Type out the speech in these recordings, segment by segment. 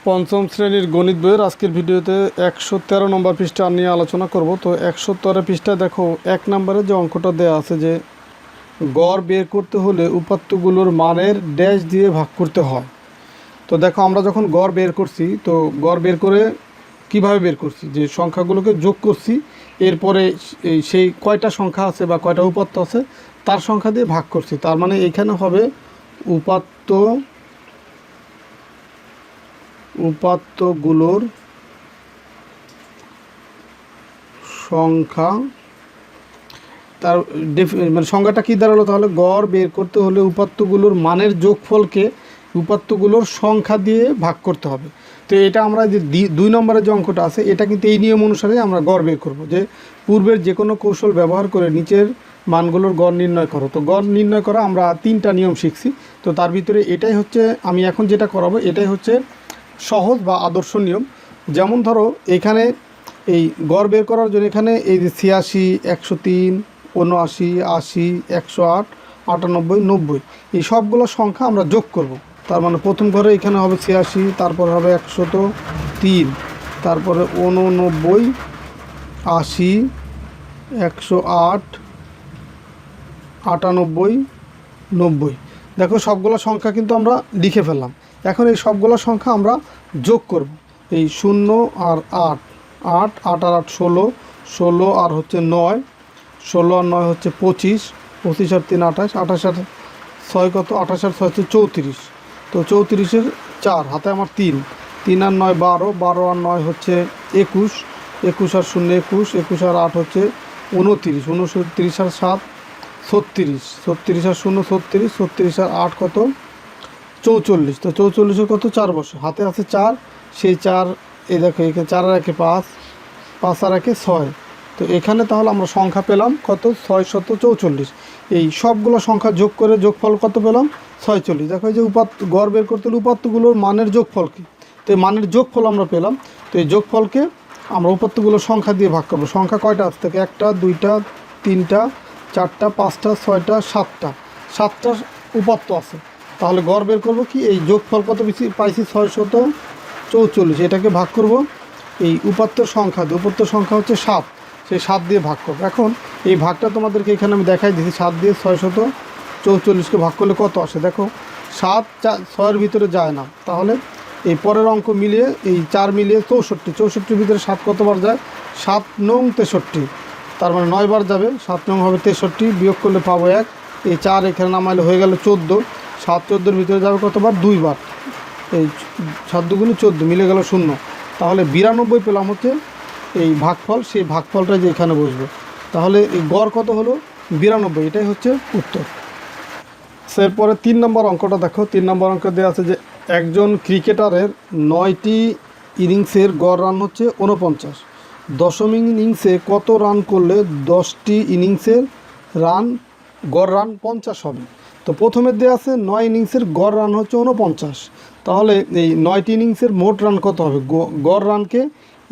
পঞ্চম শ্রেণীর গণিত বইয়ের আজকের ভিডিওতে 113 নম্বর পৃষ্ঠা নিয়ে আলোচনা করব। তো 113 পৃষ্ঠায় দেখো 1 নম্বরে যে অঙ্কটা দেওয়া আছে যে গড় বের করতে হলে উপাত্তগুলোর মানের ড্যাশ দিয়ে ভাগ করতে হয়। তো দেখো আমরা যখন গড় বের করছি, তো গড় বের করে কিভাবে বের করছি, যে সংখ্যাগুলোকে যোগ করছি, এরপরে সেই কয়টা সংখ্যা আছে বা কয়টা উপাত্ত আছে তার সংখ্যা দিয়ে ভাগ করছি। তার মানে এখানে হবে উপাত্তগুলোর সংখ্যা। তার মানে সংখ্যাটা কী দাঁড়ালো তাহলে? গড় বের করতে হলে উপাত্তগুলোর মানের যোগফলকে উপাত্তগুলোর সংখ্যা দিয়ে ভাগ করতে হবে। তো এটা আমরা যে 2 নম্বরের যে অঙ্কটা আছে, এটা কিন্তু এই নিয়ম অনুসারে আমরা গড় বের করব, যে পূর্বের যে কোনো কৌশল ব্যবহার করে নিচের মানগুলোর গড় নির্ণয় করো। তো গড় নির্ণয় করা আমরা 3টা নিয়ম শিখছি। তো তার ভিতরে এটাই হচ্ছে, আমি এখন যেটা করাবো এটাই হচ্ছে সহজ বা আদর্শ নিয়ম। যেমন ধরো এখানে এই গড় বের করার জন্য এখানে এই যে 86, 103, 79, 80, 108, 98, 90 এই সবগুলো সংখ্যা আমরা যোগ করব। তার মানে প্রথম ঘরে এখানে হবে 86, তারপর হবে 103, তারপরে 89, 80, 108, 98, 90। দেখো সবগুলো সংখ্যা কিন্তু আমরা লিখে ফেললাম। এখন এই সবগুলো সংখ্যা আমরা যোগ করব। এই 0 আর 8, 8 8 আর 8 16, 16 আর হচ্ছে 9, 16 আর 9 হচ্ছে 25, 25 আর 3 28, 28 আর 6 কত? 28 আর 6 হচ্ছে 34। তো 34-এর 4 হাতে আমার 3, 3 আর 9 12, 12 আর 9 হচ্ছে 21, 21 আর 0 21, 21 আর 8 হচ্ছে 29, 29 আর 7 36, 36 আর 0 36, 36 আর 8 কত? 44। তো 44-এর কত? 4 বছর হাতে আছে 4, সেই 4 এই দেখো এখানে 4 আর 1 5, 5 আর 1 6। তো এখানে তাহলে আমরা সংখ্যা পেলাম কত? 644। এই সবগুলো সংখ্যা যোগ করে যোগফল কত পেলাম? 46। দেখো এই যে গড় বের করতে হলে উপাত্তগুলোর মানের যোগফল কি, তো এই মানের যোগফল আমরা পেলাম। তো এই যোগফলকে আমরা উপাত্তগুলোর সংখ্যা দিয়ে ভাগ করবো। সংখ্যা কয়টা আছে? থেকে 1টা 2টা 3টা 4টা 5টা 6টা 7টা 7টা উপাত্ত আছে। তাহলে গড় বের করবো কি? এই যোগফল কত বেশি পাইছি? 644। এটাকে ভাগ করব এই উপাত্তর সংখ্যা দিয়ে। উপাত্তর সংখ্যা হচ্ছে 7, সেই 7 দিয়ে ভাগ করবো। এখন এই ভাগটা তোমাদেরকে এখানে আমি দেখাই দিচ্ছি। 7 দিয়ে 644কে ভাগ করলে কত আসে? দেখো 7 6-এর ভিতরে যায় না, তাহলে এই পরের অঙ্ক মিলিয়ে এই 4 মিলিয়ে 64। 64-র ভিতরে 7 কতবার যায়? 7 নং 63, তার মানে 9 বার যাবে। 7 নং হবে 63, বিয়োগ করলে পাবো 1। এই 4 এখানে নামাইলে হয়ে গেল 14। 7 14-র ভিতরে যাবে কতবার? 2 বার। এই 7 দুগুণে 14, মিলে গেল 0। তাহলে 92 পেলাম হচ্ছে এই ভাগফল। সেই ভাগফলটা যে এখানে বসবে, তাহলে এই গড় কত হলো? 92। এটাই হচ্ছে উত্তর। এরপরে 3 নম্বর অঙ্কটা দেখো। 3 নম্বর অঙ্ক দেওয়া আছে যে একজন ক্রিকেটারের 9টি ইনিংসের গড় রান হচ্ছে 49। দশম ইনিংসে কত রান করলে 10টি ইনিংসের গড় রান 50 হবে? তো প্রথমে দেওয়া আছে 9 ইনিংসের গড় রান হচ্ছে 49। তাহলে এই 9টি ইনিংসের মোট রান কত হবে? গড় রানকে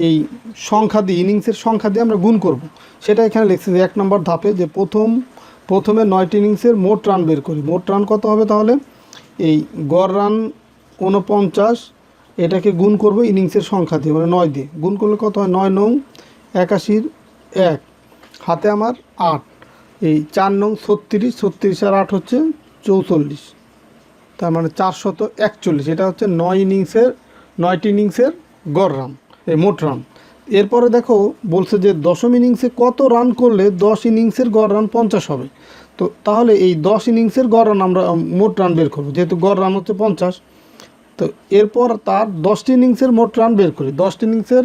এই সংখ্যা দিয়ে, ইনিংসের সংখ্যা দিয়ে আমরা গুণ করব। সেটা এখানে লিখছি যে 1 নম্বর ধাপে যে প্রথমে 9টি ইনিংসের মোট রান বের করি। মোট রান কত হবে? তাহলে এই গড় রান 49, এটাকে গুণ করব ইনিংসের সংখ্যা দিয়ে, মানে 9 দিয়ে গুণ করলে কত হয়? 9 নং 81-র 1, হাতে আমার 8, এই 4 নং 36, 36 আর 8 হচ্ছে 44, তার মানে 441। এটা হচ্ছে 9টি ইনিংসের গড় রান, এই মোট রান। এরপরে দেখো বলছে যে দশম ইনিংসে কত রান করলে 10 ইনিংসের গড় রান 50 হবে। তো তাহলে এই 10 ইনিংসের গড় রান আমরা মোট রান বের করবো, যেহেতু গড় রান হচ্ছে 50। তো এরপর তার 10টি ইনিংসের মোট রান বের করি। 10টি ইনিংসের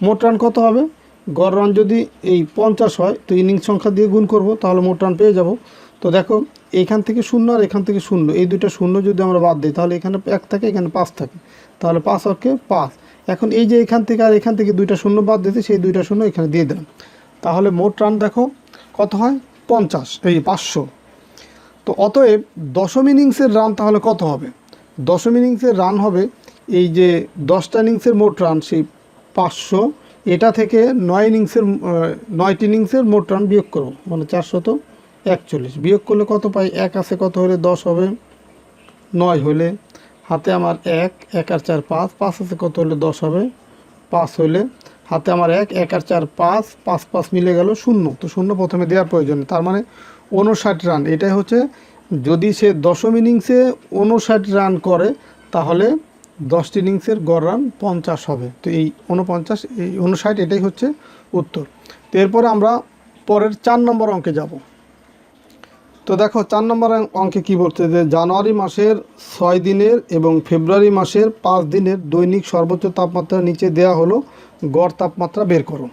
মোট রান কত হবে? গড় রান যদি এই 50 হয়, তো ইনিংস সংখ্যা দিয়ে গুণ করব, তাহলে মোট রান পেয়ে যাব। তো দেখো এইখান থেকে 0 আর এখান থেকে 0, এই দুইটা 0 যদি আমরা বাদ দিই, তাহলে এখানে 1 থাকে, এখানে 5 থাকে, তাহলে 5 অর্কে 5। এখন এই যে এখান থেকে আর এখান থেকে 2টা 0 বাদ দিতে, সেই 2টা 0 এখানে দিয়ে দিলাম। তাহলে মোট রান দেখো কত হয়? 50, এই 500। তো অতএব দশম ইনিংসের রান তাহলে কত হবে? দশম ইনিংসের রান হবে এই যে 10টা ইনিংসের মোট রান, সেই 500, এটা থেকে 9টি ইনিংসের মোট রান বিয়োগ করব, মানে 441। বিয়োগ করলে কত পাই? 1 আছে কত হলে 10 হবে? 9 হলে হাতে আমার 1, 1 আর 4 5, 5 আছে কত হলে 10 হবে, 5 হলে হাতে আমার 1, 1 আর 4 5, 5 5 মিলে গেল 0। তো 0 প্রথমে দেওয়ার প্রয়োজন, তার মানে 59 রান। এটাই হচ্ছে, যদি সে দশম ইনিংসে 59 রান করে তাহলে 10টি ইনিংসের গড় রান 50 হবে। তো এই 49, এই 59, এটাই হচ্ছে উত্তর। তো এরপরে আমরা পরের 4 নম্বর অঙ্কে যাব। তো দেখো 4 নম্বর অঙ্কে কি বলছে, যে জানুয়ারি মাসের 6 দিনের এবং ফেব্রুয়ারি মাসের 5 দিনের দৈনিক সর্বোচ্চ তাপমাত্রা নিচে দেয়া হলো, গড় তাপমাত্রা বের করো।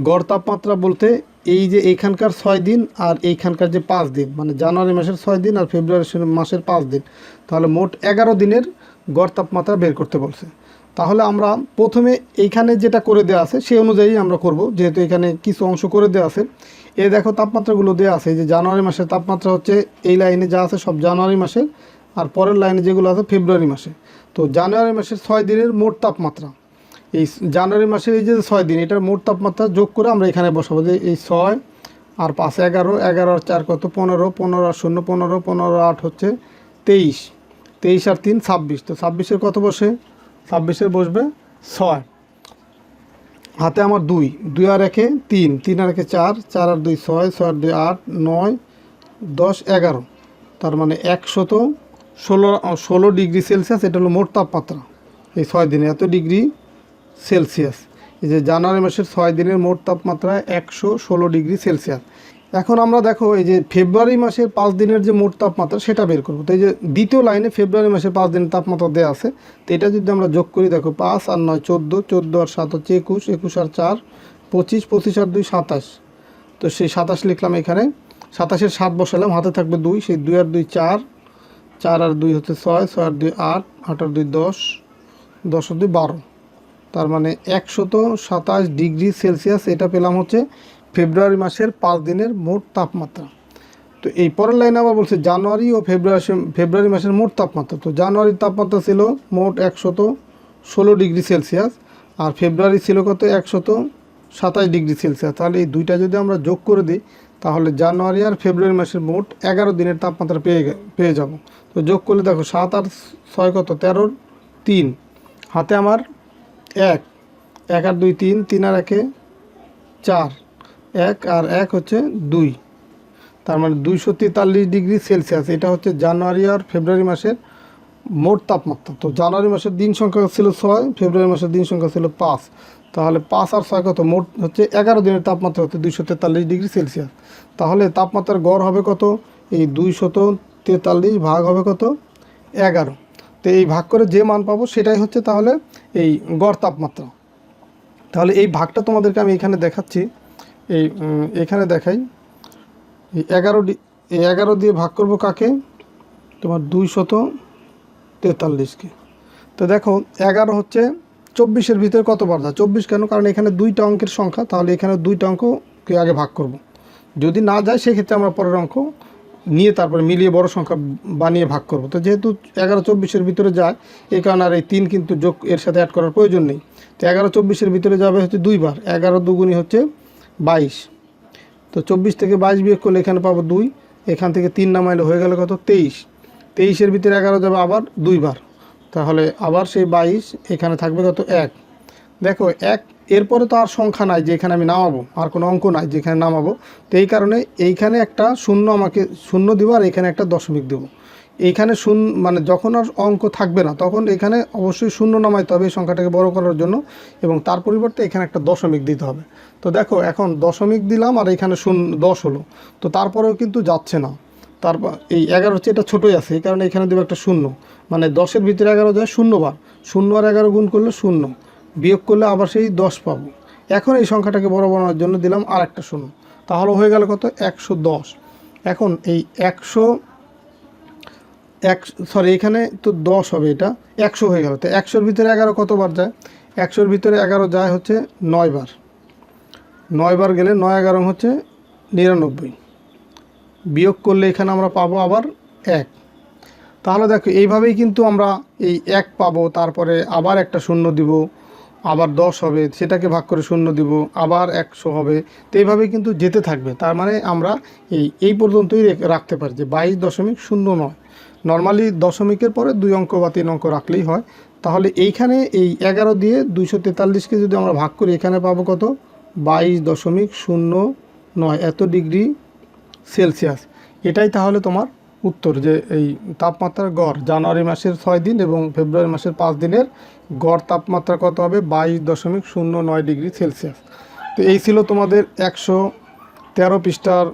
গড় তাপমাত্রা বলতে এই যে এইখানকার 6 দিন আর এইখানকার যে 5 দিন, মানে জানুয়ারি মাসের 6 দিন আর ফেব্রুয়ারি মাসের 5 দিন, তাহলে মোট 11 দিনের গড় তাপমাত্রা বের করতে বলছে। তাহলে আমরা প্রথমে এইখানে যেটা করে দেওয়া আছে সেই অনুযায়ী আমরা করব, যেহেতু এখানে কিছু অংশ করে দেওয়া আছে। এই দেখো তাপমাত্রাগুলো দেওয়া আছে, যে জানুয়ারি মাসের তাপমাত্রা হচ্ছে এই লাইনে যা আছে সব জানুয়ারি মাসের, আর পরের লাইনে যেগুলো আছে ফেব্রুয়ারি মাসে। তো জানুয়ারি মাসের 6 দিনের মোট তাপমাত্রা, এই জানুয়ারি মাসের এই যে 6 দিন, এটার মোট তাপমাত্রা যোগ করে আমরা এখানে বসাবো, যে এই 6 আর 5 11, 11 আর 4 কত 15, 15 আর 0 15, 15 আর 8 হচ্ছে 23, 23 আর 3 26। তো 26-এর কত বসে, 26-এর বসবে 6। হাতে আমার 2, 2 আর 1 3, 3 আর 1 4, 4 আর 2 6, 6 আর 2 8 9 10 11, তার মানে 116 ডিগ্রি সেলসিয়াস। এটা হলো মোট তাপমাত্রা এই 6 দিনে, এত ডিগ্রি সেলসিয়াস। এই যে জানুয়ারি মাসের 6 দিনের মোট তাপমাত্রা 116 ডিগ্রি সেলসিয়াস। এখন আমরা দেখো এই যে ফেব্রুয়ারি মাসের 5 দিনের যে মোট তাপমাত্রা সেটা বের করবো। তো এই যে দ্বিতীয় লাইনে ফেব্রুয়ারি মাসের 5 দিনের তাপমাত্রা দেওয়া আছে, তো এটা যদি আমরা যোগ করি, দেখো 5 আর 9 14, 14 আর 7 হচ্ছে 21, 21 আর 4 25, 25 আর 2 27। তো সেই 27 লিখলাম এখানে, 27-এর 7 বসালাম, হাতে থাকবে 2, সেই 2 আর 2 4, 4 আর 2 হচ্ছে 6, 6 আর 2 8, 8 আর 2 10, 10 আর 2 12, তার মানে 127 ডিগ্রি সেলসিয়াস। এটা পেলাম হচ্ছে ফেব্রুয়ারি মাসের 5 দিনের মোট তাপমাত্রা। তো এই পরের লাইনে আবার বলছে জানুয়ারি ও ফেব্রুয়ারি মাসের মোট তাপমাত্রা। তো জানুয়ারির তাপমাত্রা ছিল মোট 116 ডিগ্রি সেলসিয়াস, আর ফেব্রুয়ারি ছিল কত 127 ডিগ্রি সেলসিয়াস। তাহলে এই দুইটা যদি আমরা যোগ করে দিই, তাহলে জানুয়ারি আর ফেব্রুয়ারি মাসের মোট 11 দিনের তাপমাত্রা পেয়ে যাব। তো যোগ করলে দেখো 7 আর 6 কত 13, 3, হাতে আমার 1, 1 আর 2 3, 3 আর 1 4, 1 আর 1 হচ্ছে 2, তার মানে 243 ডিগ্রি সেলসিয়াস। এটা হচ্ছে জানুয়ারি আর ফেব্রুয়ারি মাসের মোট তাপমাত্রা। তো জানুয়ারি মাসের দিন সংখ্যা ছিল 6, ফেব্রুয়ারি মাসের দিন সংখ্যা ছিল 5, তাহলে 5 আর 6 কত, মোট হচ্ছে 11 দিনের তাপমাত্রা হচ্ছে 243 ডিগ্রি সেলসিয়াস। তাহলে তাপমাত্রার গড় হবে কত, এই 243 ভাগ হবে কত 11। তো এই ভাগ করে যে মান পাবো সেটাই হচ্ছে তাহলে এই গড় তাপমাত্রা। তাহলে এই ভাগটা তোমাদেরকে আমি এখানে দেখাচ্ছি, এখানে দেখাই। এই 11 দিয়ে ভাগ করব কাকে, তোমার 243-কে। তো দেখো 11 হচ্ছে 24-এর ভিতরে কতবার যায়, 24 কেন, কারণ এখানে 2টা অঙ্কের সংখ্যা, তাহলে এখানে 2টা অঙ্ককে আগে ভাগ করব। যদি না যায় সেক্ষেত্রে আমরা পরের অঙ্ক নিয়ে তারপরে মিলিয়ে বড় সংখ্যা বানিয়ে ভাগ করব। তো যেহেতু 11 24-এর ভিতরে যায়, এই কারণে আর এই 3 কিন্তু যোগ এর সাথে অ্যাড করার প্রয়োজন নেই। তো 11 24-এর ভিতরে যাবে হচ্ছে 2 বার, 11 দুগুণী হচ্ছে 22। তো 24 থেকে 22 বিয়োগ করলে এখানে পাবো 2, এখান থেকে 3 নামাইলে হয়ে গেল কত 23, 23-এর ভিতরে 11 যাবে আবার 2 বার, তাহলে আবার সেই 22, এখানে থাকবে কত 1। দেখো 1, এরপরে তো আর সংখ্যা নাই যে এখানে আমি নামাবো, আর কোনো অঙ্ক নাই যেখানে নামাবো। তো এই কারণে এইখানে একটা শূন্য আমাকে শূন্য দেবো, আর এখানে একটা দশমিক দেবো। এইখানে শূন্য মানে যখন আর অঙ্ক থাকবে না তখন এখানে অবশ্যই শূন্য নামাইতে হবে এই সংখ্যাটাকে বড় করার জন্য, এবং তার পরিবর্তে এখানে একটা দশমিক দিতে হবে। তো দেখো এখন দশমিক দিলাম আর এখানে 10 হলো, তো তারপরেও কিন্তু যাচ্ছে না। তারপর এই 11 হচ্ছে এটা ছোটোই আছে, এই কারণে এখানে দেবো একটা শূন্য, মানে 10-এর ভিতরে 11 যায় 0 বার, 0 আর 11 গুণ করলে 0, বিয়োগ করলে আবার সেই 10 পাবো। এখন এই সংখ্যাটাকে বড় বানানোর জন্য দিলাম আর একটা 0, তাহলে হয়ে গেল কত 110। এখন এই 100 এখানে তো 10 হবে, এটা 100 হয়ে গেল। তো 100-এর ভিতরে 11 কতবার যায়, 100-এর ভিতরে 11 যায় হচ্ছে 9 বার, 9 বার গেলে 9 11 হচ্ছে 99, বিয়োগ করলে এখানে আমরা পাবো আবার 1। তাহলে দেখো এইভাবেই কিন্তু আমরা এই 1 পাবো, তারপরে আবার একটা 0 দিব, আবার 10 হবে, সেটাকে ভাগ করে 0 দিব, আবার 100 হবে। তো এইভাবেই কিন্তু যেতে থাকবে। তার মানে আমরা এই পর্যন্তই রাখতে পারি যে 22.09। নর্মালি দশমিকের পরে 2 অঙ্ক বা 3 অঙ্ক রাখলেই হয়। তাহলে এইখানে এই 11 দিয়ে 243কে যদি আমরা ভাগ করি, এখানে পাবো কত? 22.09 এত ডিগ্রি সেলসিয়াস। এটাই তাহলে তোমার উত্তর, যে এই তাপমাত্রার গড় জানুয়ারি মাসের 6 দিন এবং ফেব্রুয়ারি মাসের 5 দিনের গড় তাপমাত্রা কত হবে? 22.09 ডিগ্রি সেলসিয়াস। তো এই ছিল তোমাদের 113 পৃষ্ঠার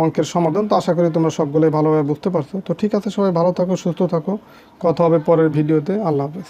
অঙ্কের সমাধান। তো আশা করি তোমরা সবগুলোই ভালোভাবে বুঝতে পারছো। তো ঠিক আছে, সবাই ভালো থাকো, সুস্থ থাকো, কথা হবে পরের ভিডিওতে। আল্লাহ হাফেজ।